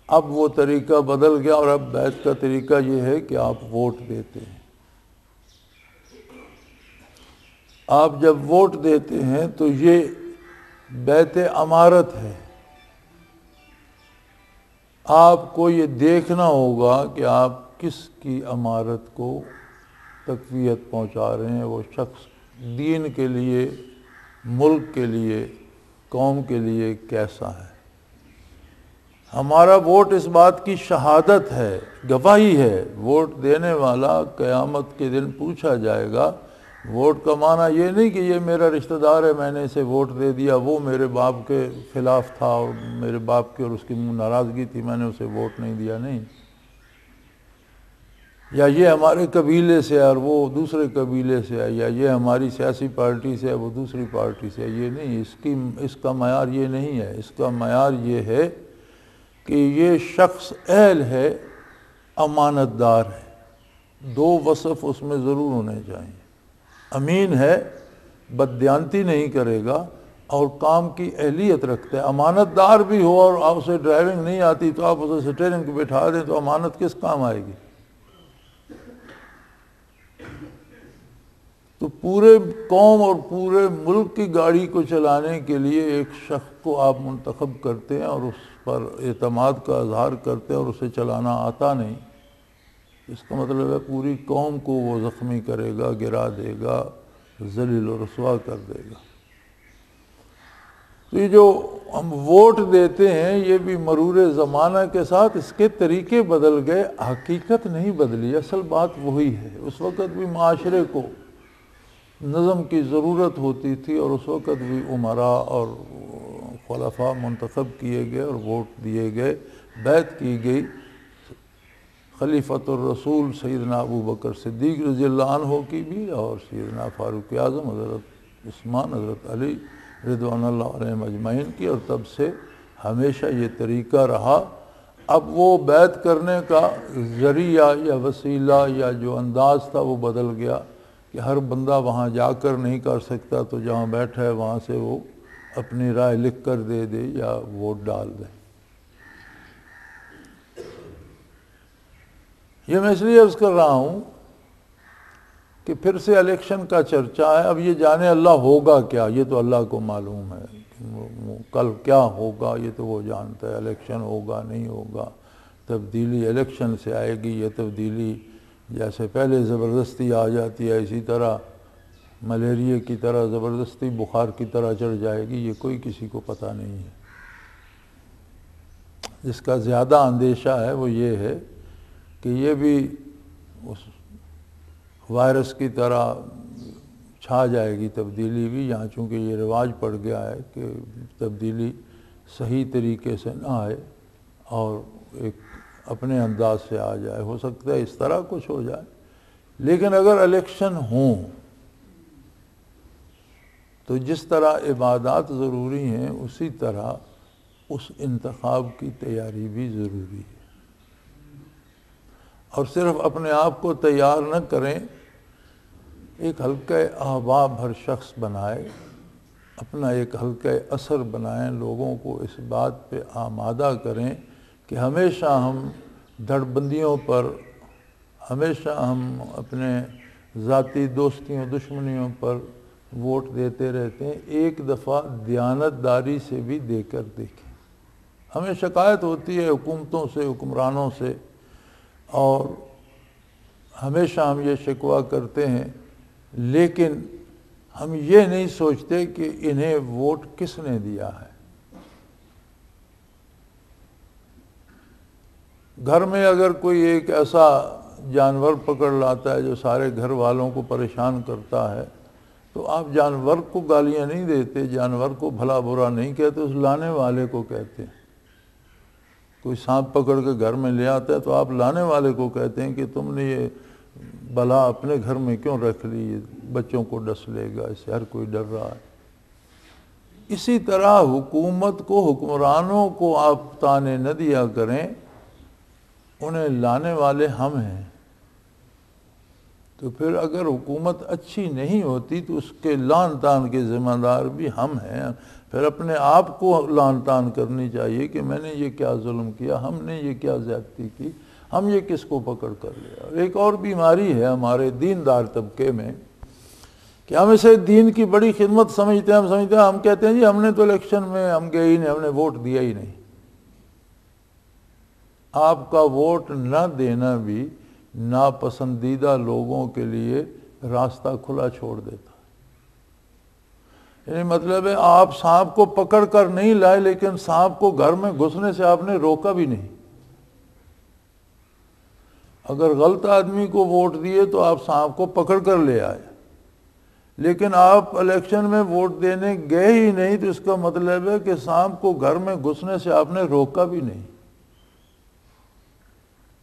اب وہ طریقہ بدل گیا، اور اب بیعت کا طریقہ یہ ہے کہ آپ ووٹ دیتے ہیں۔ آپ جب ووٹ دیتے ہیں تو یہ بیعت امارت ہے۔ آپ کو یہ دیکھنا ہوگا کہ آپ کس کی امارت کو تقویت پہنچا رہے ہیں، وہ شخص دین کے لیے، ملک کے لیے، قوم کے لیے کیسا ہے۔ ہمارا ووٹ اس بات کی شہادت ہے، گواہی ہے۔ ووٹ دینے والا قیامت کے دن پوچھا جائے گا۔ ووٹ کا معنی یہ نہیں کہ یہ میرا رشتہ دار ہے، میں نے اسے ووٹ دے دیا، وہ میرے باپ کے خلاف تھا اور میرے باپ کی اور اس کی ناراضگی تھی، میں نے اسے ووٹ نہیں دیا، نہیں۔ یا یہ ہمارے قبیلے سے ہے اور وہ دوسرے قبیلے سے ہے، یا یہ ہماری سیاسی پارٹی سے ہے وہ دوسری پارٹی سے ہے، یہ نہیں۔ اس کا معیار یہ نہیں ہے۔ اس کا معیار یہ ہے کہ یہ شخص اہل ہے، امانت دار ہے۔ دو وصف اس میں ضرور ہونے چاہیے۔ امین ہے، بددیانتی نہیں کرے گا، اور کام کی اہلیت رکھتا ہے۔ امانت دار بھی ہو اور آپ اسے ڈرائیونگ نہیں آتی تو آپ اسے سٹیئرنگ پہ بٹھا دیں تو امانت کس کام آئے گی؟ تو پورے قوم اور پورے ملک کی گاڑی کو چلانے کے لیے ایک شخص کو آپ منتخب کرتے ہیں اور اس پر اعتماد کا اظہار کرتے ہیں اور اسے چلانا آتا نہیں۔ اس کا مطلب ہے پوری قوم کو وہ زخمی کرے گا، گرا دے گا، ذلیل و رسوا کر دے گا۔ تو یہ جو ہم ووٹ دیتے ہیں یہ بھی مرور زمانہ کے ساتھ اس کے طریقے بدل گئے، حقیقت نہیں بدلی، اصل بات وہی ہے۔ اس وقت بھی معاشرے کو نظم کی ضرورت ہوتی تھی، اور اس وقت بھی امراء اور خلفاء منتخب کیے گئے اور ووٹ دیے گئے، بیعت کی گئی۔ خلیفۃ الرسول سیدنا ابو بکر صدیق رضی اللہ عنہ کی بھی، اور سیدنا فاروق اعظم حضرت عثمان، حضرت علی رضوان اللہ علیہم اجمعین کی، اور تب سے ہمیشہ یہ طریقہ رہا۔ اب وہ بیعت کرنے کا ذریعہ یا وسیلہ یا جو انداز تھا وہ بدل گیا کہ ہر بندہ وہاں جا کر نہیں کر سکتا، تو جہاں بیٹھا ہے وہاں سے وہ اپنی رائے لکھ کر دے دے یا ووٹ ڈال دے۔ یہ میں اس لیے عرض کر رہا ہوں کہ پھر سے الیکشن کا چرچا ہے۔ اب یہ جانے اللہ ہوگا کیا، یہ تو اللہ کو معلوم ہے۔ کل کیا ہوگا یہ تو وہ جانتا ہے۔ الیکشن ہوگا نہیں ہوگا، تبدیلی الیکشن سے آئے گی، یہ تبدیلی جیسے پہلے زبردستی آ جاتی ہے، اسی طرح ملیریا کی طرح زبردستی بخار کی طرح چڑھ جائے گی، یہ کوئی کسی کو پتہ نہیں ہے۔ جس کا زیادہ اندیشہ ہے وہ یہ ہے کہ یہ بھی اس وائرس کی طرح چھا جائے گی تبدیلی بھی، یہاں چونکہ یہ رواج پڑ گیا ہے کہ تبدیلی صحیح طریقے سے نہ آئے اور ایک اپنے انداز سے آ جائے، ہو سکتا ہے اس طرح کچھ ہو جائے۔ لیکن اگر الیکشن ہوں تو جس طرح عبادات ضروری ہیں اسی طرح اس انتخاب کی تیاری بھی ضروری ہے، اور صرف اپنے آپ کو تیار نہ کریں، ایک حلقہ احباب ہر شخص بنائے، اپنا ایک حلقہ اثر بنائیں، لوگوں کو اس بات پہ آمادہ کریں کہ ہمیشہ ہم دھڑ بندیوں پر، ہمیشہ ہم اپنے ذاتی دوستیوں دشمنیوں پر ووٹ دیتے رہتے ہیں، ایک دفعہ دیانت داری سے بھی دے کر دیکھیں۔ ہمیں شکایت ہوتی ہے حکومتوں سے، حکمرانوں سے، اور ہمیشہ ہم یہ شکوہ کرتے ہیں، لیکن ہم یہ نہیں سوچتے کہ انہیں ووٹ کس نے دیا ہے۔ گھر میں اگر کوئی ایک ایسا جانور پکڑ لاتا ہے جو سارے گھر والوں کو پریشان کرتا ہے تو آپ جانور کو گالیاں نہیں دیتے، جانور کو بھلا برا نہیں کہتے، اس لانے والے کو کہتے ہیں۔ کوئی سانپ پکڑ کے گھر میں لے آتا ہے تو آپ لانے والے کو کہتے ہیں کہ تم نے یہ بلا اپنے گھر میں کیوں رکھ لی، یہ بچوں کو ڈس لے گا، اس سے ہر کوئی ڈر رہا ہے۔ اسی طرح حکومت کو، حکمرانوں کو آپ تانے نہ دیا کریں، انہیں لانے والے ہم ہیں۔ تو پھر اگر حکومت اچھی نہیں ہوتی تو اس کے لعن طعن کے ذمہ دار بھی ہم ہیں۔ پھر اپنے آپ کو لعن طعن کرنی چاہیے کہ میں نے یہ کیا ظلم کیا، ہم نے یہ کیا زیادتی کی، ہم یہ کس کو پکڑ کر لیا۔ ایک اور بیماری ہے ہمارے دیندار طبقے میں کہ ہم اسے دین کی بڑی خدمت سمجھتے ہیں، ہم کہتے ہیں جی ہم نے تو الیکشن میں ہم گئے ہی نہیں، ہم نے ووٹ دیا ہی نہیں۔ آپ کا ووٹ نہ دینا بھی ناپسندیدہ لوگوں کے لیے راستہ کھلا چھوڑ دیتا ہے۔ یعنی مطلب ہے آپ سانپ کو پکڑ کر نہیں لائے، لیکن سانپ کو گھر میں گھسنے سے آپ نے روکا بھی نہیں۔ اگر غلط آدمی کو ووٹ دیے تو آپ سانپ کو پکڑ کر لے آئے، لیکن آپ الیکشن میں ووٹ دینے گئے ہی نہیں، تو اس کا مطلب ہے کہ سانپ کو گھر میں گھسنے سے آپ نے روکا بھی نہیں۔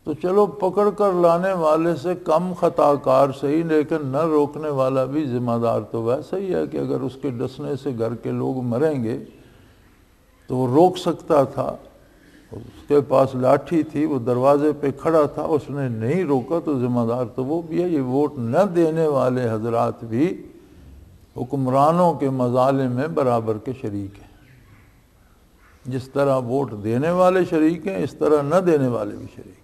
تو چلو پکڑ کر لانے والے سے کم خطا کار صحیح، لیکن نہ روکنے والا بھی ذمہ دار تو ویسا ہی ہے کہ اگر اس کے ڈسنے سے گھر کے لوگ مریں گے تو وہ روک سکتا تھا، اس کے پاس لاٹھی تھی، وہ دروازے پہ کھڑا تھا، اس نے نہیں روکا، تو ذمہ دار تو وہ بھی ہے۔ یہ ووٹ نہ دینے والے حضرات بھی حکمرانوں کے مظالم میں برابر کے شریک ہیں۔ جس طرح ووٹ دینے والے شریک ہیں، اس طرح نہ دینے والے بھی شریک ہیں۔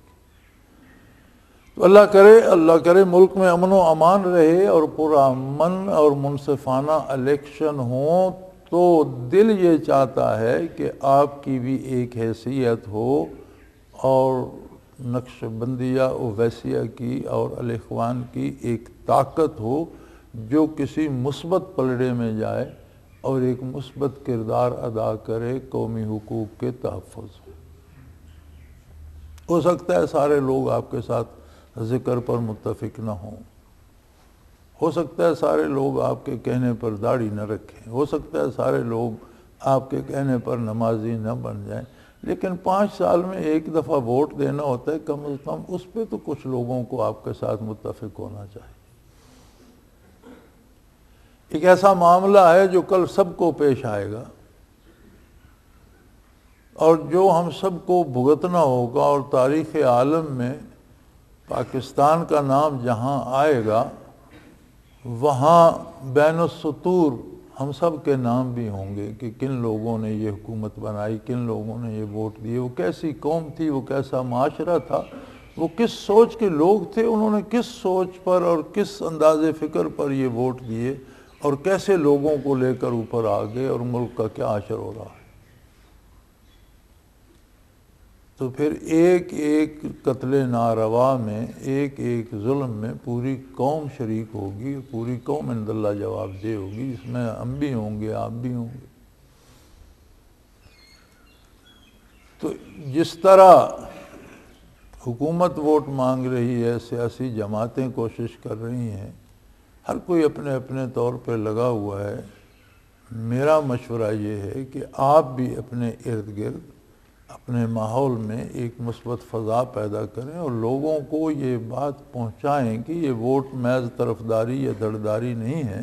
تو اللہ کرے ملک میں امن و امان رہے اور پرامن اور منصفانہ الیکشن ہوں، تو دل یہ چاہتا ہے کہ آپ کی بھی ایک حیثیت ہو، اور نقش بندیہ اویسیہ کی اور الاخوان کی ایک طاقت ہو جو کسی مثبت پلڑے میں جائے اور ایک مثبت کردار ادا کرے قومی حقوق کے تحفظ میں۔ ہو سکتا ہے سارے لوگ آپ کے ساتھ ذکر پر متفق نہ ہوں، ہو سکتا ہے سارے لوگ آپ کے کہنے پر داڑھی نہ رکھیں، ہو سکتا ہے سارے لوگ آپ کے کہنے پر نمازی نہ بن جائیں، لیکن 5 سال میں ایک دفعہ ووٹ دینا ہوتا ہے، کم از کم اس پہ تو کچھ لوگوں کو آپ کے ساتھ متفق ہونا چاہیے۔ ایک ایسا معاملہ ہے جو کل سب کو پیش آئے گا، اور جو ہم سب کو بھگتنا ہوگا، اور تاریخ عالم میں پاکستان کا نام جہاں آئے گا وہاں بین السطور ہم سب کے نام بھی ہوں گے کہ کن لوگوں نے یہ حکومت بنائی، کن لوگوں نے یہ ووٹ دیے، وہ کیسی قوم تھی، وہ کیسا معاشرہ تھا، وہ کس سوچ کے لوگ تھے، انہوں نے کس سوچ پر اور کس انداز فکر پر یہ ووٹ دیے، اور کیسے لوگوں کو لے کر اوپر آ گئے، اور ملک کا کیا حشر ہو رہا ہے۔ تو پھر ایک ایک قتل ناروا میں، ایک ایک ظلم میں پوری قوم شریک ہوگی، پوری قوم عند اللہ جواب دہ ہوگی، جس میں ہم بھی ہوں گے، آپ بھی ہوں گے۔ تو جس طرح حکومت ووٹ مانگ رہی ہے، سیاسی جماعتیں کوشش کر رہی ہیں، ہر کوئی اپنے اپنے طور پہ لگا ہوا ہے، میرا مشورہ یہ ہے کہ آپ بھی اپنے ارد گرد، اپنے ماحول میں ایک مثبت فضا پیدا کریں اور لوگوں کو یہ بات پہنچائیں کہ یہ ووٹ محض طرفداری یا دھڑداری نہیں ہے،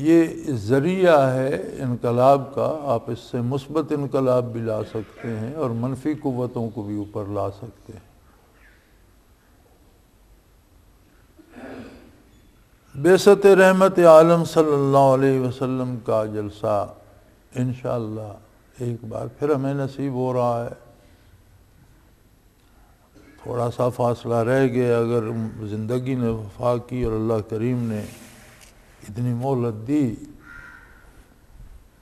یہ ذریعہ ہے انقلاب کا، آپ اس سے مثبت انقلاب بھی لا سکتے ہیں اور منفی قوتوں کو بھی اوپر لا سکتے ہیں۔ بعثت رحمت عالم صلی اللہ علیہ وسلم کا جلسہ انشاءاللہ ایک بار پھر ہمیں نصیب ہو رہا ہے۔ تھوڑا سا فاصلہ رہ گیا، اگر زندگی نے وفا کی اور اللہ کریم نے اتنی مہلت دی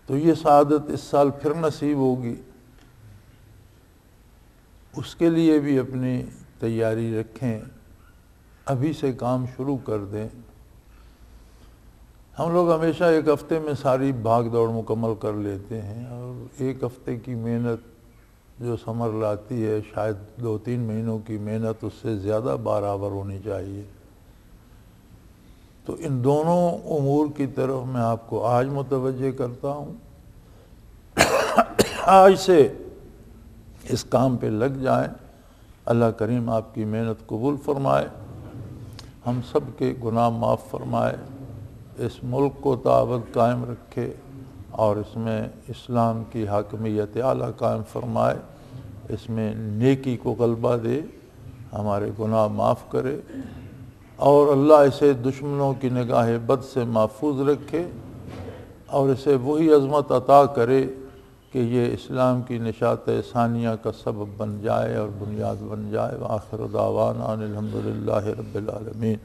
تو یہ سعادت اس سال پھر نصیب ہوگی۔ اس کے لیے بھی اپنی تیاری رکھیں، ابھی سے کام شروع کر دیں۔ ہم لوگ ہمیشہ ایک ہفتے میں ساری بھاگ دوڑ مکمل کر لیتے ہیں، اور ایک ہفتے کی محنت جو ثمر لاتی ہے شاید 2-3 مہینوں کی محنت اس سے زیادہ برابر ہونی چاہیے۔ تو ان دونوں امور کی طرف میں آپ کو آج متوجہ کرتا ہوں۔ آج سے اس کام پہ لگ جائیں، اللہ کریم آپ کی محنت قبول فرمائے، ہم سب کے گناہ معاف فرمائے، اس ملک کو تعاوت قائم رکھے اور اس میں اسلام کی حاکمیت اعلیٰ قائم فرمائے، اس میں نیکی کو غلبہ دے، ہمارے گناہ معاف کرے، اور اللہ اسے دشمنوں کی نگاہ بد سے محفوظ رکھے اور اسے وہی عظمت عطا کرے کہ یہ اسلام کی نشاط ثانیہ کا سبب بن جائے اور بنیاد بن جائے۔ وآخر دعوانا الحمدللہ رب العالمین۔